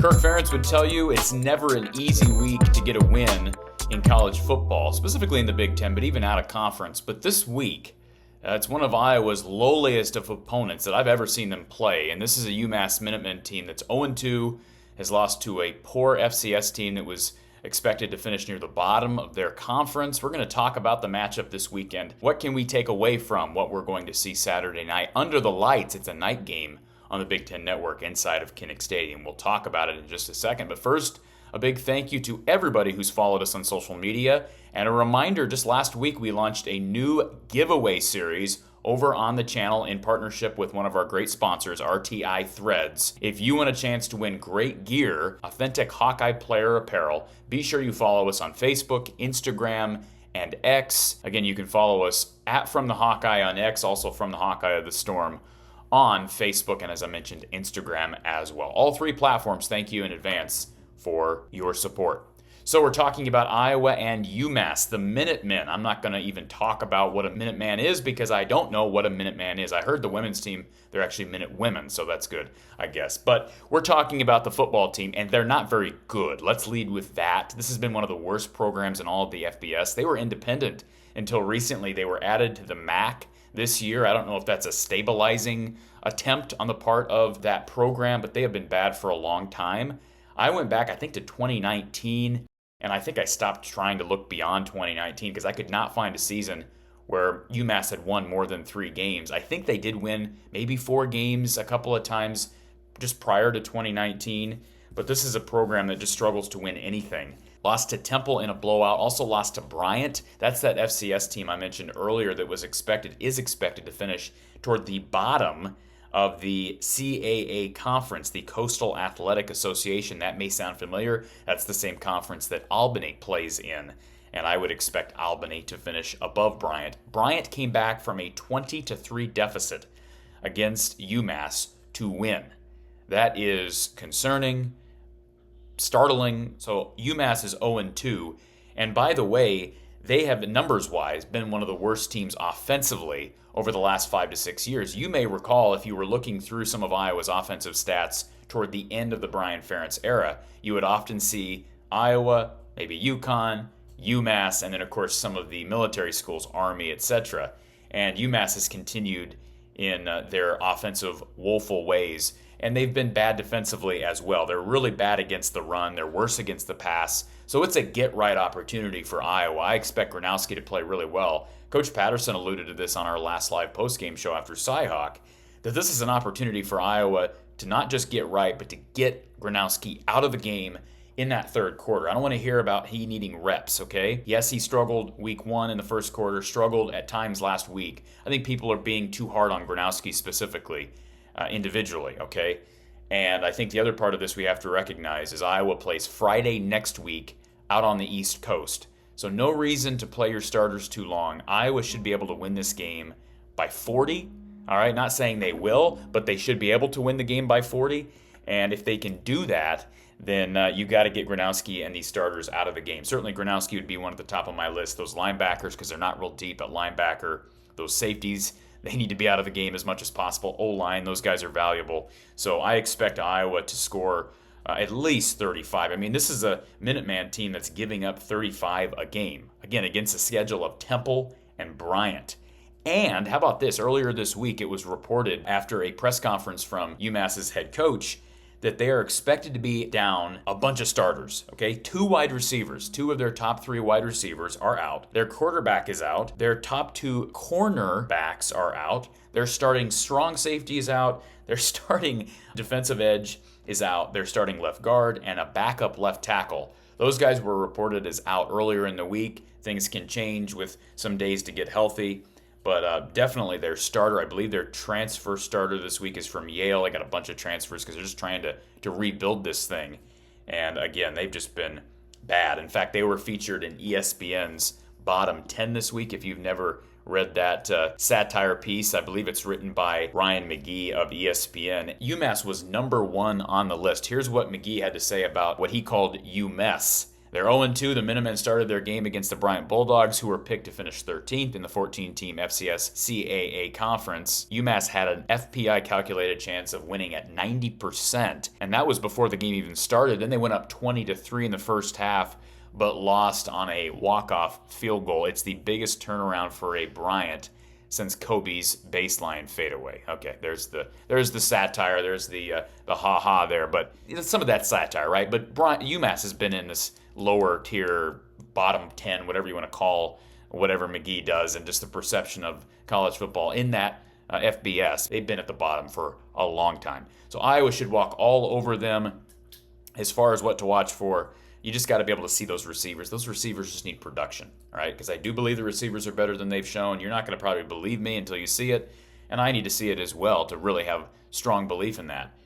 Kirk Ferentz would tell you it's never an easy week to get a win in college football, specifically in the Big Ten, but even out of conference. But this week, it's one of Iowa's lowliest of opponents that I've ever seen them play. And this is a UMass Minutemen team that's 0-2, has lost to a poor FCS team that was expected to finish near the bottom of their conference. We're going to talk about the matchup this weekend. What can we take away from what we're going to see Saturday night? Under the lights, it's a night game on the Big Ten Network inside of Kinnick Stadium. We'll talk about it in just a second. But first, a big thank you to everybody who's followed us on social media. And a reminder, just last week we launched a new giveaway series over on the channel in partnership with one of our great sponsors, RTI Threads. If you want a chance to win great gear, authentic Hawkeye player apparel, be sure you follow us on Facebook, Instagram, and X. Again, you can follow us at From the Hawkeye on X, also From the Hawkeye of the Storm on Facebook, and as I mentioned, Instagram as well. All three platforms, thank you in advance for your support. So we're talking about Iowa and UMass, the Minutemen. I'm not going to even talk about what a Minuteman is because I don't know what a Minuteman is. I heard the women's team, they're actually Minute Women, so that's good, I guess. But we're talking about the football team, and they're not very good. Let's lead with that. This has been one of the worst programs in all of the FBS. They were independent until recently. They were added to the MAC this year. I don't know if that's a stabilizing attempt on the part of that program, but they have been bad for a long time. I went back, I think, to 2019, and I think I stopped trying to look beyond 2019 because I could not find a season where UMass had won more than 3 games. I think they did win maybe 4 games a couple of times just prior to 2019, but this is a program that just struggles to win anything. Lost to Temple in a blowout, also lost to Bryant. That's that FCS team I mentioned earlier that is expected to finish toward the bottom of the CAA conference, the Coastal Athletic Association. That may sound familiar. That's the same conference that Albany plays in, and I would expect Albany to finish above Bryant. Bryant came back from a 20-3 deficit against UMass to win. That is concerning, startling. So UMass is 0-2, and by the way, they have, numbers-wise, been one of the worst teams offensively over the last 5 to 6 years. You may recall, if you were looking through some of Iowa's offensive stats toward the end of the Brian Ferentz era, you would often see Iowa, maybe UConn, UMass, and then, of course, some of the military schools, Army, etc. And UMass has continued in their offensive woeful ways, and they've been bad defensively as well. They're really bad against the run. They're worse against the pass. So it's a get-right opportunity for Iowa. I expect Gronowski to play really well. Coach Patterson alluded to this on our last live postgame show after Cyhawk, that this is an opportunity for Iowa to not just get right, but to get Gronowski out of the game in that third quarter. I don't want to hear about he needing reps, okay? Yes, he struggled week 1 in the first quarter, struggled at times last week. I think people are being too hard on Gronowski specifically, individually, okay? And I think the other part of this we have to recognize is Iowa plays Friday next week out on the East Coast. So no reason to play your starters too long. Iowa should be able to win this game by 40. All right, not saying they will, but they should be able to win the game by 40. And if they can do that, then you got to get Gronowski and these starters out of the game. Certainly Gronowski would be one at the top of my list. Those linebackers, because they're not real deep at linebacker. Those safeties, they need to be out of the game as much as possible. O-line, those guys are valuable. So I expect Iowa to score at least 35. I mean, this is a Minuteman team that's giving up 35 a game. Again, against the schedule of Temple and Bryant. And how about this? Earlier this week, it was reported after a press conference from UMass's head coach that they are expected to be down a bunch of starters, okay? 2 wide receivers. 2 of their top 3 wide receivers are out. Their quarterback is out. Their top 2 cornerbacks are out. Their starting strong safety is out. Their starting defensive edge is out. Their starting left guard and a backup left tackle. Those guys were reported as out earlier in the week. Things can change with some days to get healthy. But definitely their starter, I believe their transfer starter this week is from Yale. They got a bunch of transfers because they're just trying to rebuild this thing. And again, they've just been bad. In fact, they were featured in ESPN's bottom 10 this week. If you've never read that satire piece, I believe it's written by Ryan McGee of ESPN. UMass was number 1 on the list. Here's what McGee had to say about what he called UMass. They're 0-2. The Minutemen started their game against the Bryant Bulldogs, who were picked to finish 13th in the 14-team FCS CAA conference. UMass had an FPI calculated chance of winning at 90%, and that was before the game even started. Then they went up 20-3 in the first half, but lost on a walk-off field goal. It's the biggest turnaround for a Bryant since Kobe's baseline fadeaway. Okay, there's the satire, there's the ha-ha there, but some of that satire, right? But UMass has been in this lower tier, bottom 10, whatever you want to call whatever McGee does, and just the perception of college football in that FBS. They've been at the bottom for a long time. So Iowa should walk all over them. As far as what to watch for, you just got to be able to see those receivers. Those receivers just need production, all right? Because I do believe the receivers are better than they've shown. You're not going to probably believe me until you see it, and I need to see it as well to really have strong belief in that.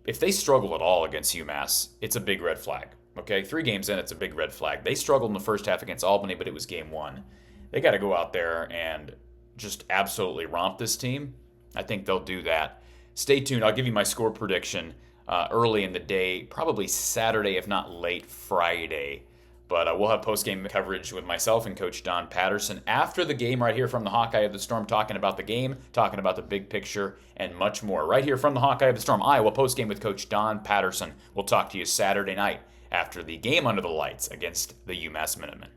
If they struggle at all against UMass, it's a big red flag. Okay, 3 games in, it's a big red flag. They struggled in the first half against Albany, but it was game 1. They got to go out there and just absolutely romp this team. I think they'll do that. Stay tuned. I'll give you my score prediction early in the day, probably Saturday, if not late Friday. But we'll have post-game coverage with myself and Coach Don Patterson after the game right here from the Hawkeye of the Storm, talking about the game, talking about the big picture, and much more. Right here from the Hawkeye of the Storm, Iowa post-game with Coach Don Patterson. We'll talk to you Saturday night after the game under the lights against the UMass Minutemen.